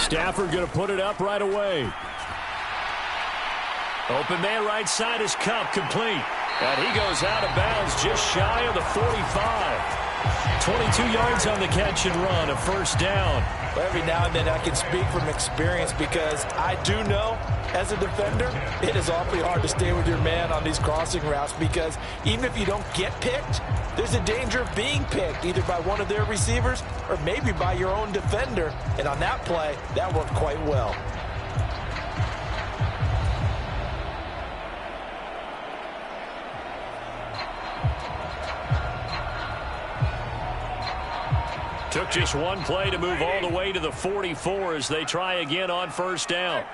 Stafford going to put it up right away. Open man right side is Kupp, complete. And he goes out of bounds just shy of the 45. 22 yards on the catch and run, a first down. Well, every now and then I can speak from experience because I do know, as a defender, it is awfully hard to stay with your man on these crossing routes because even if you don't get picked, there's a danger of being picked either by one of their receivers or maybe by your own defender. And on that play, that worked quite well. Took just one play to move all the way to the 44 as they try again on first down.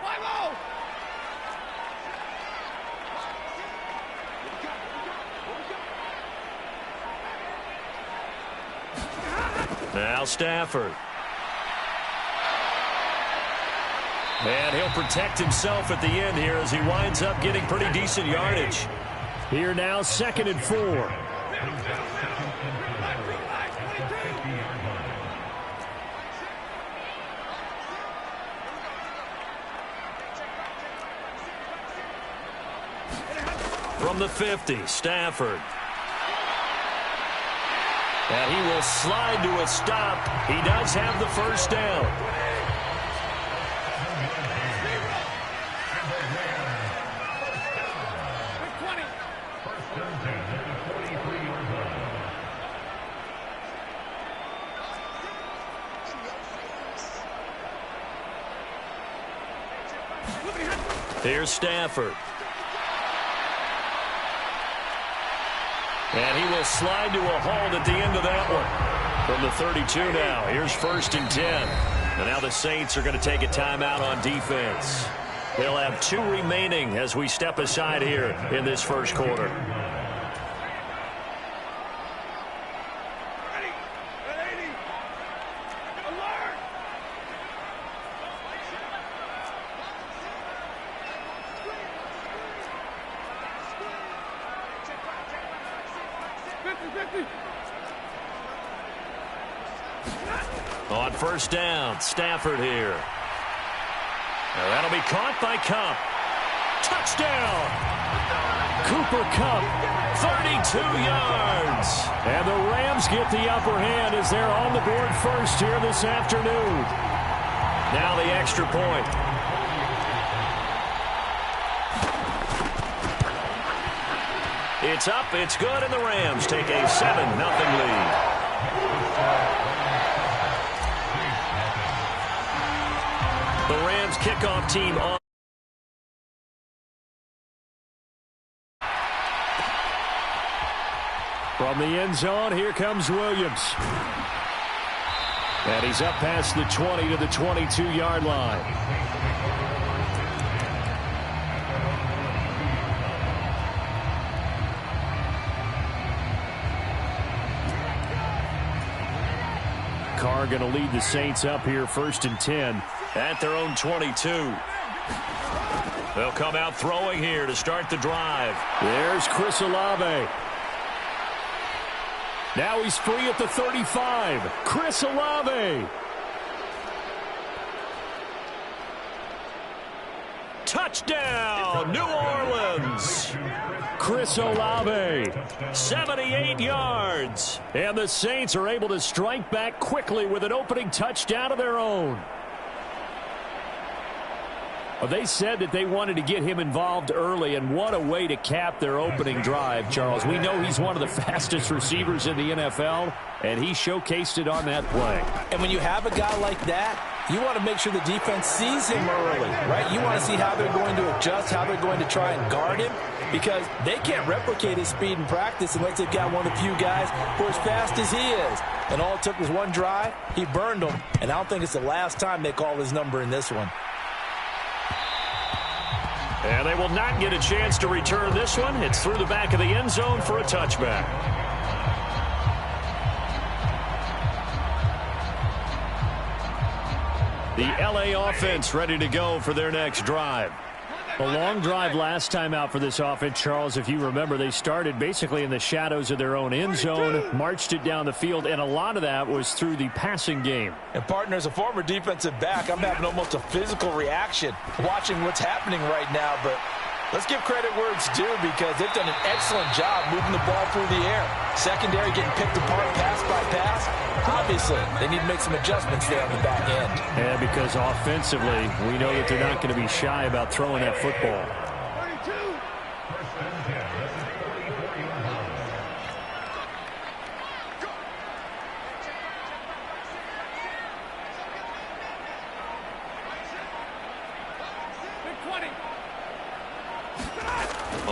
Now Stafford. And he'll protect himself at the end here as he winds up getting pretty decent yardage. Here now, 2nd and 4. From the 50, Stafford. And he will slide to a stop. He does have the first down. Here's Stafford. And he will slide to a halt at the end of that one. From the 32 now, here's 1st and 10. And now the Saints are going to take a timeout on defense. They'll have 2 remaining as we step aside here in this first quarter. On first down, Stafford here. Now that'll be caught by Kupp. Touchdown! Cooper Kupp, 32 yards. And the Rams get the upper hand as they're on the board first here this afternoon. Now the extra point. It's up, it's good, and the Rams take a 7-0 lead. The Rams kickoff team on. From the end zone, here comes Williams. And he's up past the 20 to the 22-yard line. Carr going to lead the Saints up here, 1st and 10 at their own 22. They'll come out throwing here to start the drive. There's Chris Olave. Now he's free at the 35. Chris Olave. Touchdown, New Orleans. Chris Olave, 78 yards. And the Saints are able to strike back quickly with an opening touchdown of their own. Well, they said that they wanted to get him involved early, and what a way to cap their opening drive, Charles. We know he's one of the fastest receivers in the NFL, and he showcased it on that play. And when you have a guy like that, you want to make sure the defense sees him early, right? You want to see how they're going to adjust, how they're going to try and guard him, because they can't replicate his speed in practice unless they've got one of the few guys who are as fast as he is. And all it took was one drive. He burned them, and I don't think it's the last time they call his number in this one. And they will not get a chance to return this one. It's through the back of the end zone for a touchback. The LA offense ready to go for their next drive. The long drive last time out for this offense, Charles, if you remember, they started basically in the shadows of their own end zone, marched it down the field, and a lot of that was through the passing game. And, partner, as a former defensive back, I'm having almost a physical reaction watching what's happening right now, but let's give credit where it's due because they've done an excellent job moving the ball through the air. Secondary getting picked apart pass by pass. Obviously, they need to make some adjustments there on the back end. Yeah, because offensively, we know that they're not going to be shy about throwing that football.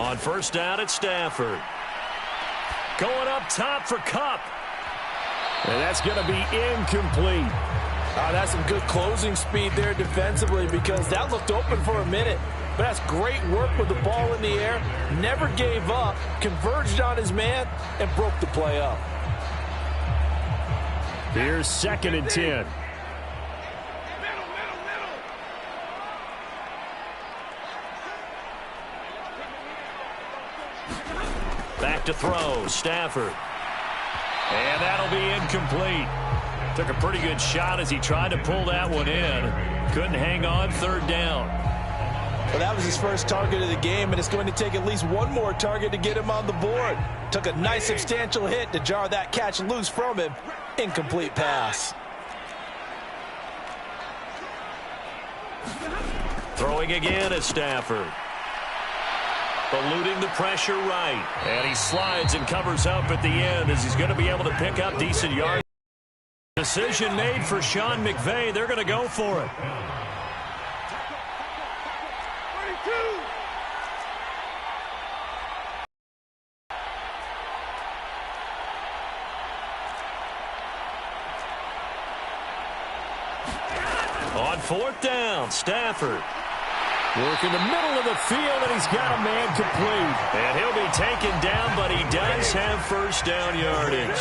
On first down at Stafford. Going up top for Kupp. And that's going to be incomplete. That's some good closing speed there defensively because that looked open for a minute. But that's great work with the ball in the air. Never gave up, converged on his man, and broke the play up. Here's 2nd and 10. Back to throw, Stafford. And that'll be incomplete. Took a pretty good shot as he tried to pull that one in. Couldn't hang on, 3rd down. Well, that was his first target of the game, and it's going to take at least one more target to get him on the board. Took a nice substantial hit to jar that catch loose from him. Incomplete pass. Throwing again at Stafford. Eluding the pressure right. And he slides and covers up at the end as he's going to be able to pick up decent yards. Decision made for Sean McVay. They're going to go for it. On 4th down, Stafford. Work in the middle of the field, and he's got a man complete. And he'll be taken down, but he does have first down yardage.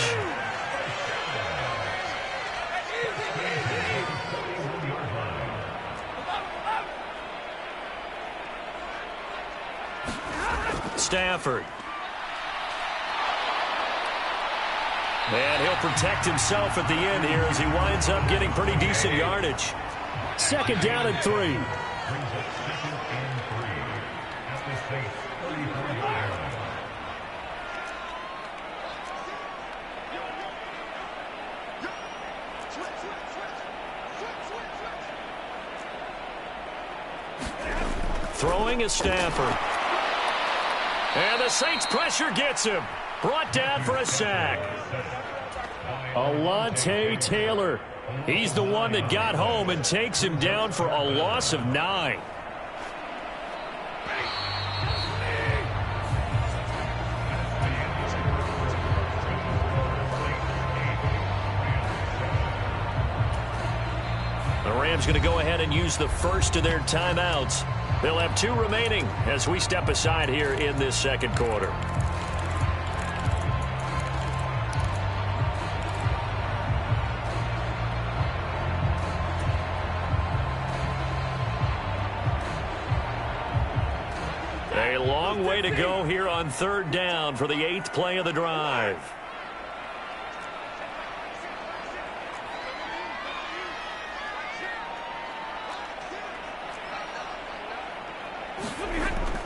Stafford. And he'll protect himself at the end here as he winds up getting pretty decent yardage. 2nd down and 3. Throwing is Stafford. And the Saints pressure gets him. Brought down for a sack. Alontae Taylor. He's the one that got home and takes him down for a loss of 9. The Rams going to go ahead and use the first of their timeouts. They'll have 2 remaining as we step aside here in this 2nd quarter. A long way to go here on 3rd down for the 8th play of the drive.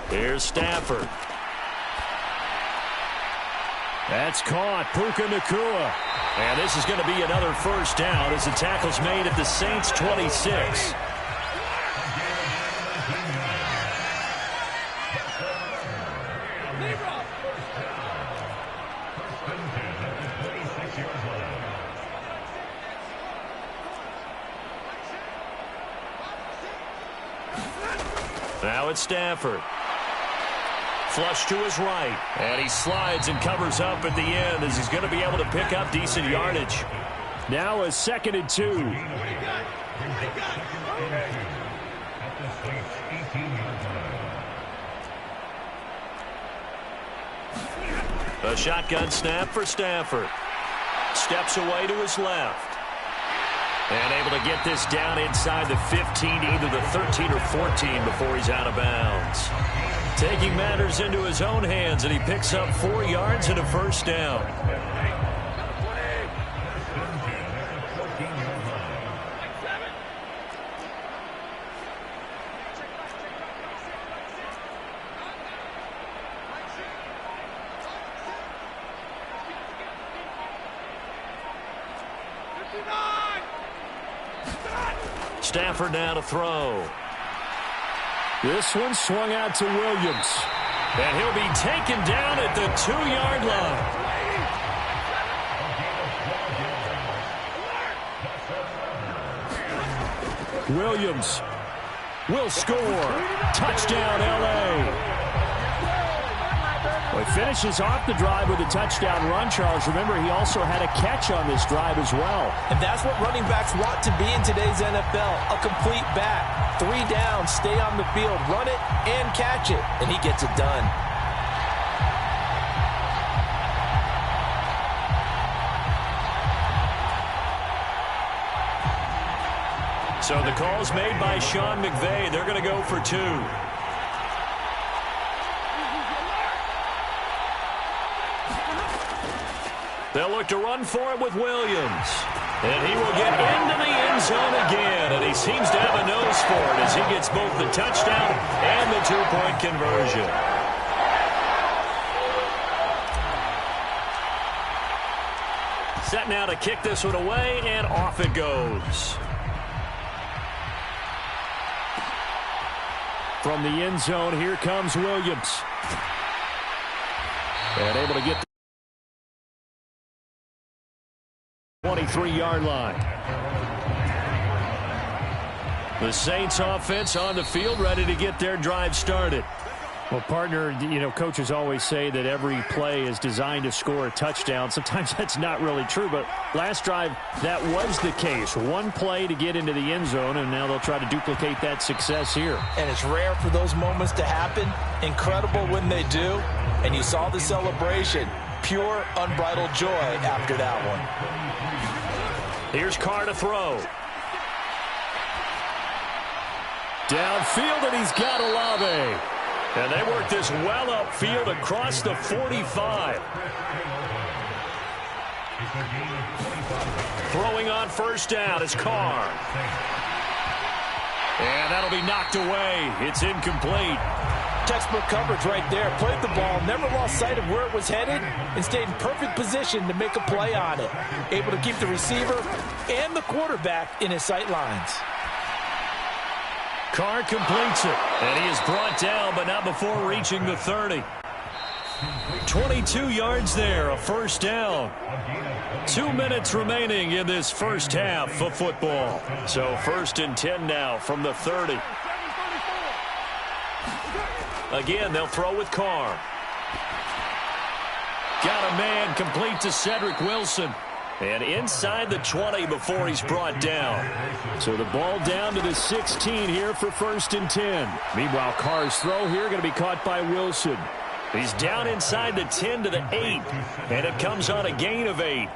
Here's Stafford. That's caught. Puka Nacua. And this is going to be another first down as the tackle's made at the Saints' 26. Now it's Stafford. Flush to his right. And he slides and covers up at the end as he's going to be able to pick up decent yardage. Now a 2nd and 2. A shotgun snap for Stafford. Steps away to his left. And able to get this down inside the 15, either the 13 or 14 before he's out of bounds. Taking matters into his own hands, and he picks up 4 yards and a first down. Stafford now to throw. This one swung out to Williams. And he'll be taken down at the 2-yard line. Williams will score. Touchdown, L.A. Well, he finishes off the drive with a touchdown run, Charles. Remember, he also had a catch on this drive as well. And that's what running backs want to be in today's NFL, a complete back. 3 down, stay on the field, run it, and catch it. And he gets it done. So the call's made by Sean McVay. They're going to go for 2. They'll look to run for it with Williams. And he will get into the end zone again. And he seems to have a nose for it as he gets both the touchdown and the 2-point conversion. Set now to kick this one away, and off it goes. From the end zone, here comes Williams. And able to get the 23-yard line. The Saints offense on the field, ready to get their drive started. Well, partner, you know, coaches always say that every play is designed to score a touchdown. Sometimes that's not really true, but last drive, that was the case. One play to get into the end zone, and now they'll try to duplicate that success here. And it's rare for those moments to happen. Incredible when they do. And you saw the celebration. Pure, unbridled joy after that one. Here's Carr to throw. Downfield, and he's got Olave. And they work this well upfield across the 45. Throwing on first down is Carr. And that'll be knocked away. It's incomplete. Textbook coverage right there. Played the ball, never lost sight of where it was headed, and stayed in perfect position to make a play on it. Able to keep the receiver and the quarterback in his sight lines. Carr completes it, and he is brought down, but not before reaching the 30. 22 yards there, a first down. 2 minutes remaining in this first half of football. So 1st and 10 now from the 30. Again, they'll throw with Carr. Got a man complete to Cedric Wilson. And inside the 20 before he's brought down. So the ball down to the 16 here for 1st and 10. Meanwhile, Carr's throw here going to be caught by Wilson. He's down inside the 10 to the 8. And it comes on a gain of 8.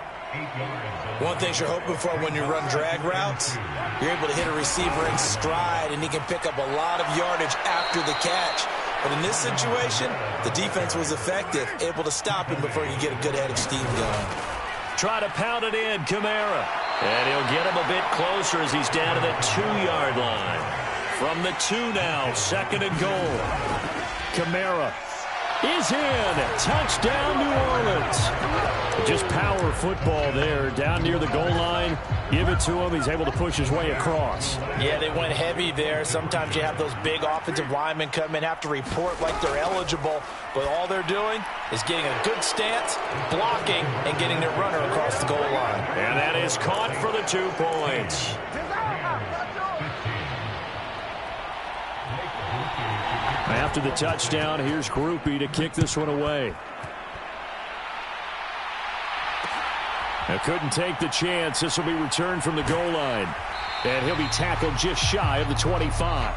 One thing you're hoping for when you run drag routes, you're able to hit a receiver in stride, and he can pick up a lot of yardage after the catch. But in this situation, the defense was effective, able to stop him before he could get a good head of steam going. Try to pound it in, Kamara. And he'll get him a bit closer as he's down to the 2-yard line. From the 2 now, 2nd and goal. Kamara is in. Touchdown, New Orleans. Just power football there. Down near the goal line. Give it to him. He's able to push his way across. Yeah, they went heavy there. Sometimes you have those big offensive linemen come in, have to report like they're eligible. But all they're doing is getting a good stance, blocking, and getting their runner across the goal line. And that is caught for the 2 points. After the touchdown, here's Groupie to kick this one away. Couldn't take the chance. This will be returned from the goal line. And he'll be tackled just shy of the 25.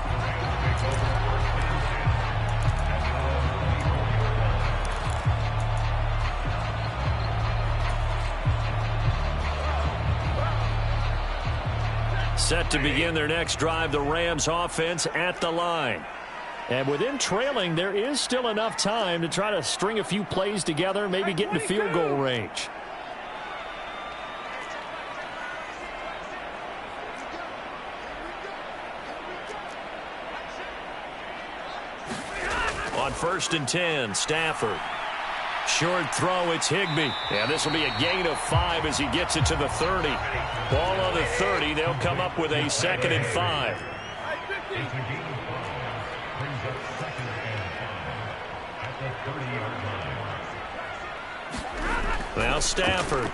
Set to begin their next drive, the Rams offense at the line. And within trailing, there is still enough time to try to string a few plays together, maybe get into field goal range. On 1st and 10, Stafford. Short throw, it's Higbee. Yeah, this will be a gain of 5 as he gets it to the 30. Ball on the 30. They'll come up with a 2nd and 5. Now Stafford.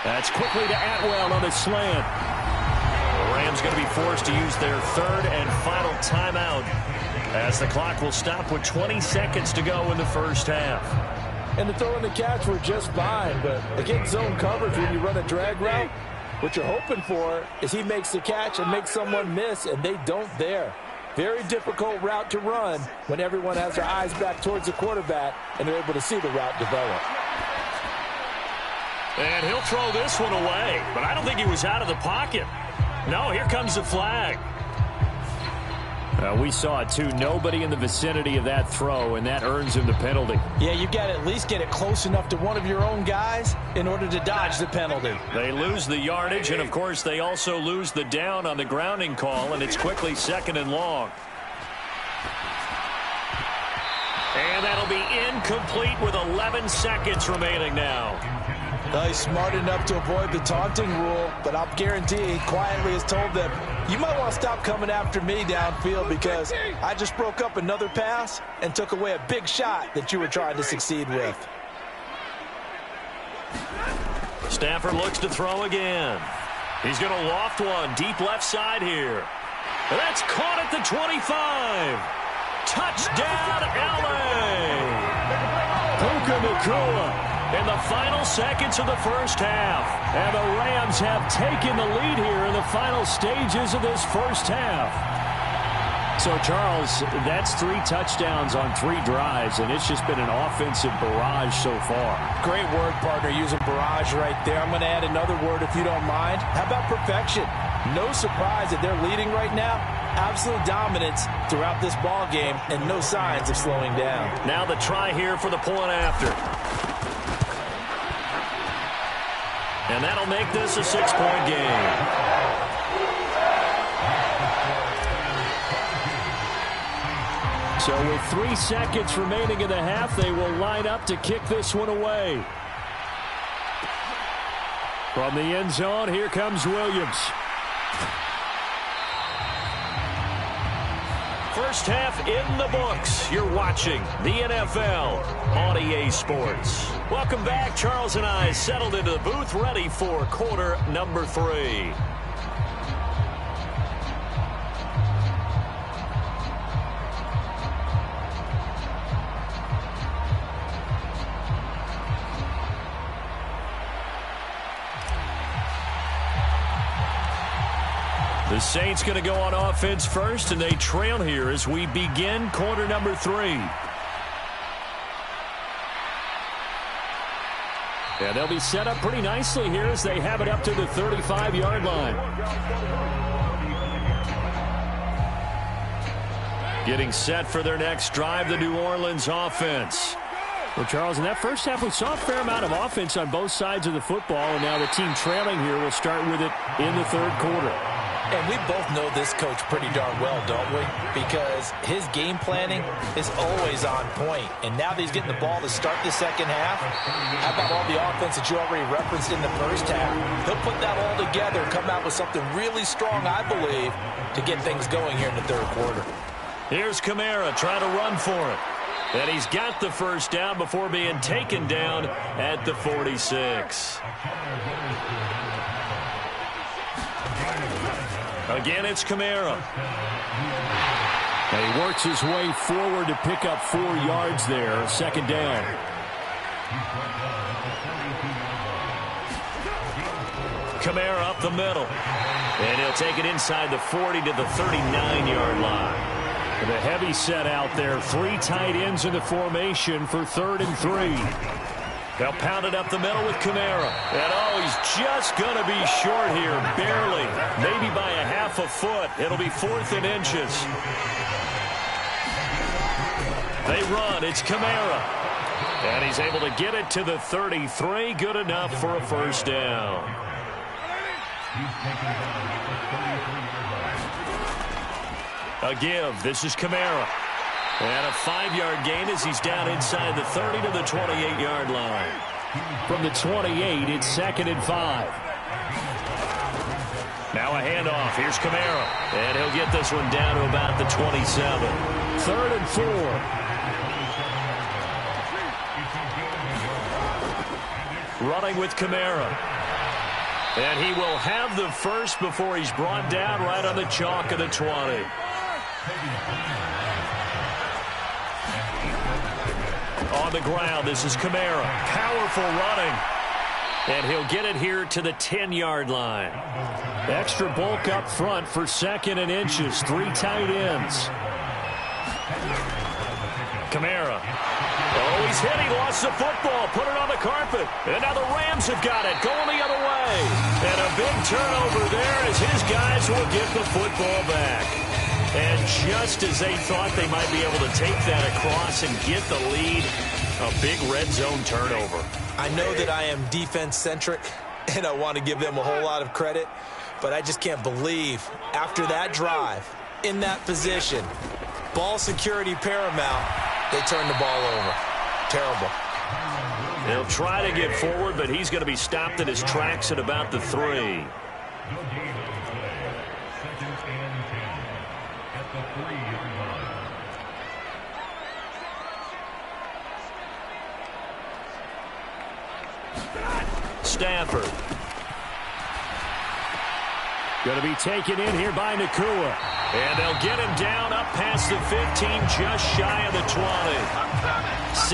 That's quickly to Atwell on the slant. The Rams going to be forced to use their 3rd and final timeout, as the clock will stop with 20 seconds to go in the first half. And the throw and the catch were just fine, but against zone coverage, when you run a drag route, what you're hoping for is he makes the catch and makes someone miss, and they don't there. Very difficult route to run when everyone has their eyes back towards the quarterback and they're able to see the route develop. And he'll throw this one away, but I don't think he was out of the pocket. No, here comes the flag. We saw it, too. Nobody in the vicinity of that throw, and that earns him the penalty. Yeah, you've got to at least get it close enough to one of your own guys in order to dodge the penalty. They lose the yardage, and, of course, they also lose the down on the grounding call, and it's quickly 2nd and long. And that'll be incomplete with 11 seconds remaining now. He's smart enough to avoid the taunting rule, but I'll guarantee he quietly has told them, you might want to stop coming after me downfield because I just broke up another pass and took away a big shot that you were trying to succeed with. Stafford looks to throw again. He's going to loft one deep left side here. That's caught at the 25. Touchdown, LA! Puka Nacua in the final seconds of the first half. And the Rams have taken the lead here in the final stages of this first half. So, Charles, that's 3 touchdowns on 3 drives, and it's just been an offensive barrage so far. Great word, partner, using barrage right there. I'm going to add another word if you don't mind. How about perfection? No surprise that they're leading right now. Absolute dominance throughout this ball game and no signs of slowing down. Now the try here for the point after. And that'll make this a 6-point game. So with 3 seconds remaining in the half, they will line up to kick this one away. From the end zone, here comes Williams. First half in the books. You're watching the NFL on EA Sports. Welcome back. Charles and I settled into the booth, ready for quarter number 3. The Saints going to go on offense first, and they trail here as we begin quarter number 3. Yeah, they'll be set up pretty nicely here as they have it up to the 35-yard line. Getting set for their next drive, the New Orleans offense. Well, Charles, in that first half, we saw a fair amount of offense on both sides of the football, and now the team trailing here will start with it in the 3rd quarter. And we both know this coach pretty darn well, don't we? Because his game planning is always on point. And now that he's getting the ball to start the second half, how about all the offense that you already referenced in the first half? He'll put that all together and come out with something really strong, I believe, to get things going here in the 3rd quarter. Here's Kamara trying to run for it. And he's got the first down before being taken down at the 46. Again, it's Kamara. And he works his way forward to pick up 4 yards there. 2nd down. Kamara up the middle. And he'll take it inside the 40 to the 39-yard line. The heavy set out there. 3 tight ends in the formation for 3rd and 3. They'll pound it up the middle with Kamara. And, oh, he's just going to be short here, barely. Maybe by a half a foot. It'll be 4th and inches. They run. It's Kamara. And he's able to get it to the 33. Good enough for a first down. A give. This is Kamara. And a 5-yard gain as he's down inside the 30 to the 28-yard line. From the 28, it's 2nd and 5. Now a handoff. Here's Kamara. And he'll get this one down to about the 27. 3rd and 4. Running with Kamara. And he will have the first before he's brought down right on the chalk of the 20. On the ground, this is Kamara. Powerful running. And he'll get it here to the 10-yard line. Extra bulk up front for 2nd and inches. 3 tight ends. Kamara. Oh, he's hit. He lost the football. Put it on the carpet. And now the Rams have got it. Going the other way. And a big turnover there as his guys will get the football back. And just as they thought they might be able to take that across and get the lead, a big red zone turnover. I know that I am defense-centric, and I want to give them a whole lot of credit, but I just can't believe after that drive, in that position, ball security paramount, they turned the ball over. Terrible. He'll try to get forward, but he's going to be stopped in his tracks at about the 3. Stafford. Going to be taken in here by Nakua. And they'll get him down up past the 15, just shy of the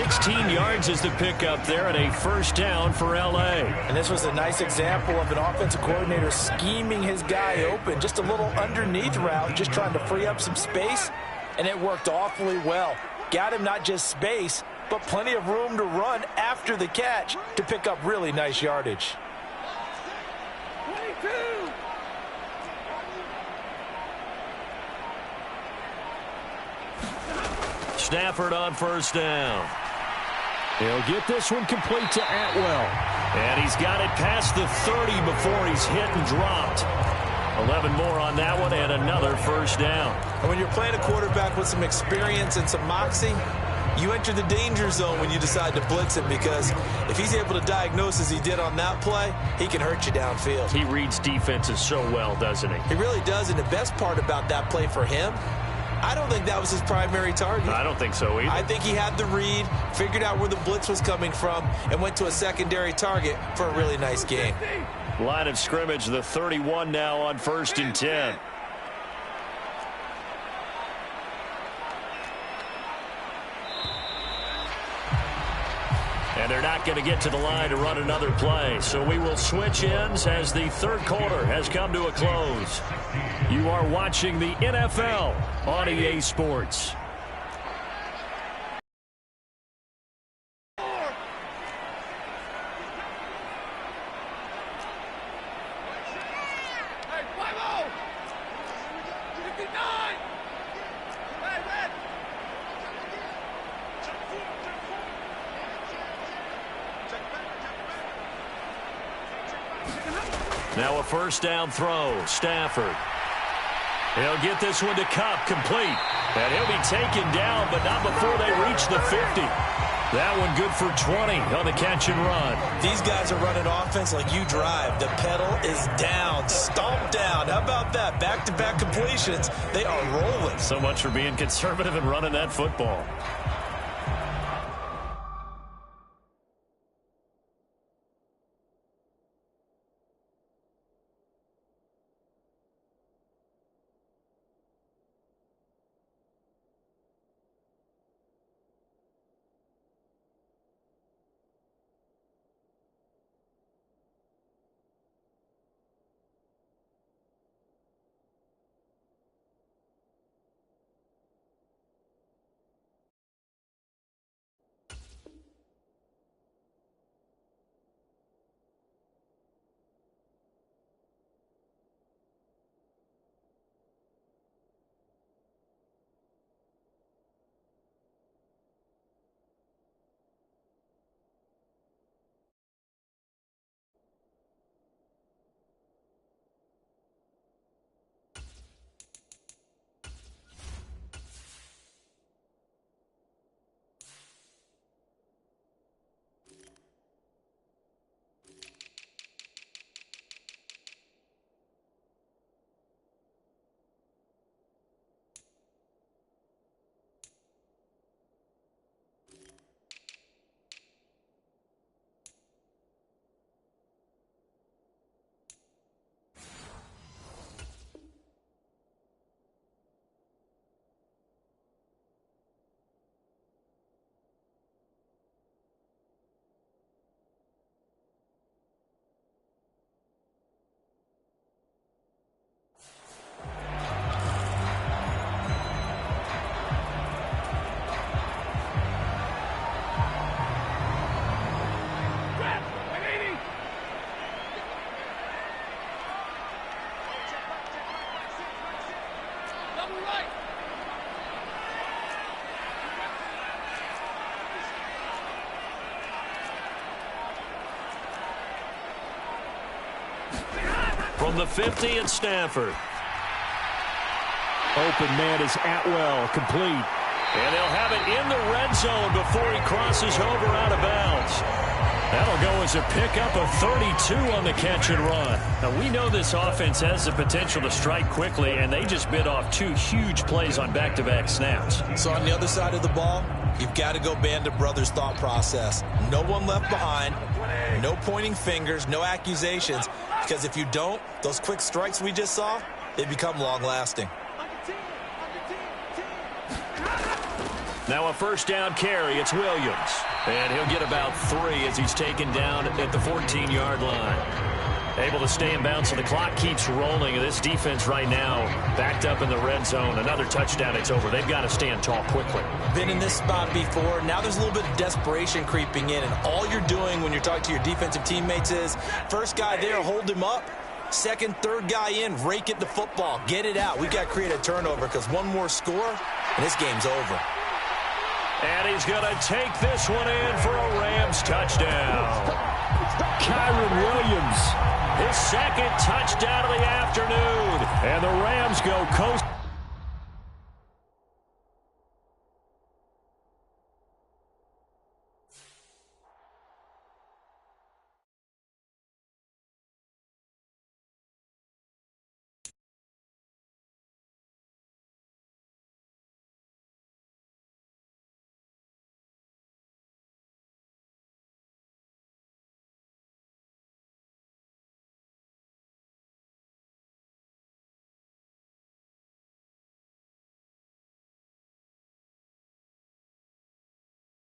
20. 16 yards is the pickup there and a first down for L.A. And this was a nice example of an offensive coordinator scheming his guy open. Just a little underneath route, just trying to free up some space, and it worked awfully well. Got him not just space, but plenty of room to run after the catch to pick up really nice yardage. Stafford on first down. He'll get this one complete to Atwell. And he's got it past the 30 before he's hit and dropped. 11 more on that one and another first down. And when you're playing a quarterback with some experience and some moxie, you enter the danger zone when you decide to blitz him, because if he's able to diagnose as he did on that play, he can hurt you downfield. He reads defenses so well, doesn't he? He really does, and the best part about that play for him, I don't think that was his primary target. I don't think so either. I think he had the read, figured out where the blitz was coming from, and went to a secondary target for a really nice gain. Line of scrimmage, the 31 now on 1st and 10. And they're not going to get to the line to run another play. So we will switch ends as the third quarter has come to a close. You are watching the NFL on EA Sports. Now a first down throw. Stafford. He'll get this one to Kupp, complete. And he'll be taken down, but not before they reach the 50. That one good for 20 on the catch and run. These guys are running offense like you drive. The pedal is down, stomped down. How about that? Back-to-back completions. They are rolling. So much for being conservative and running that football. From the 50, it's Stafford. Open man is Atwell, complete. And they'll have it in the red zone before he crosses over out of bounds. That'll go as a pickup of 32 on the catch and run. Now, we know this offense has the potential to strike quickly, and they just bit off 2 huge plays on back-to-back snaps. So on the other side of the ball, you've got to go Band of Brothers thought process. No one left behind, no pointing fingers, no accusations, because if you don't, those quick strikes we just saw, they become long-lasting. Now a first down carry. It's Williams. And he'll get about 3 as he's taken down at the 14-yard line. Able to stay in bounds, so the clock keeps rolling. This defense right now backed up in the red zone. Another touchdown, it's over. They've got to stand tall quickly. Been in this spot before. Now there's a little bit of desperation creeping in, and all you're doing when you're talking to your defensive teammates is first guy there, hold him up. Second, third guy in, rake at the football. Get it out. We've got to create a turnover because one more score, and this game's over. And he's going to take this one in for a Rams touchdown. Kyron Williams. His second touchdown of the afternoon. And the Rams go coast.